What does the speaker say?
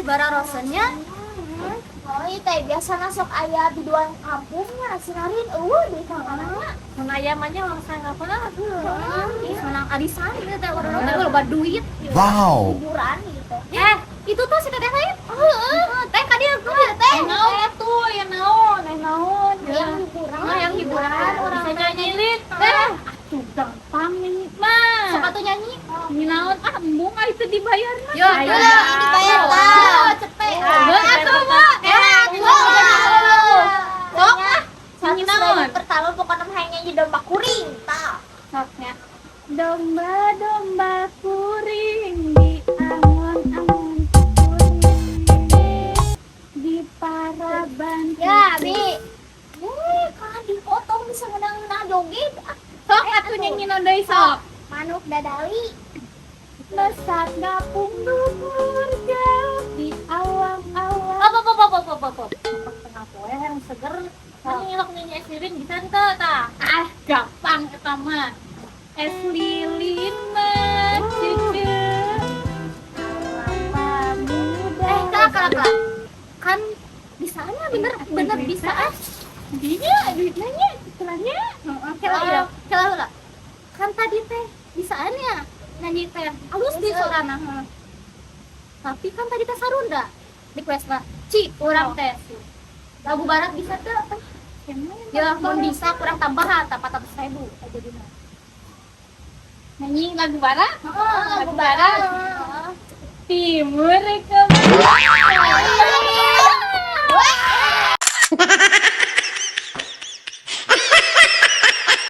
bara rosennya. Oh, iya teh biasa nasok aya biduan kampungnya sinarin di kanannya. Mun aya mah nya langsung apa? Ih, menang arisan ieu teh urang teh loba duit. Wow. Hiburan gitu. Itu tuh si teteh teh. Teh ka dieu teh. Naon atuh, ya naon. Yang hiburan. Yang hiburan Orang bisa teh nyanyi atuh gampang nyanyi mah. sok atuh nyanyi. Naon embung itu dibayar mah. Yo, dibayar tah. Cepet. Atuh mah. Sok ah. Nyanyi Satu naon? pertama pokoknya hayang nyanyi domba kuring tah. Soknya. Domba-domba kuring di angon-angon kuring di paraban. Ya, Bi. Kan dipotong bisa menang joget. Sok atuh nyanyi naon deui sok. Manuk dadali. Lesat gapung dukur jauh di awang-awang. Apa. Tengah poe yang seger. Kan ngilok nyanyi es lilin bisa teu tah? Gampang eta mah. Es lilin mah ceudeut. Kelapa muda. Kak. Kan bisanya bener bisa ah. Dinya duitnya nya istilahnya. Kela. Kan tadi teh bisaannya nyanyi teh halus di sorana. Tapi kan tadi teh sarunda request-na. Urang teh. Lagu barat bisa teh. Ya, mun bisa kurang tambahan 400.000 aja dina. Nyanyi lagu barat? Lagu barat. Timur rekomendasi.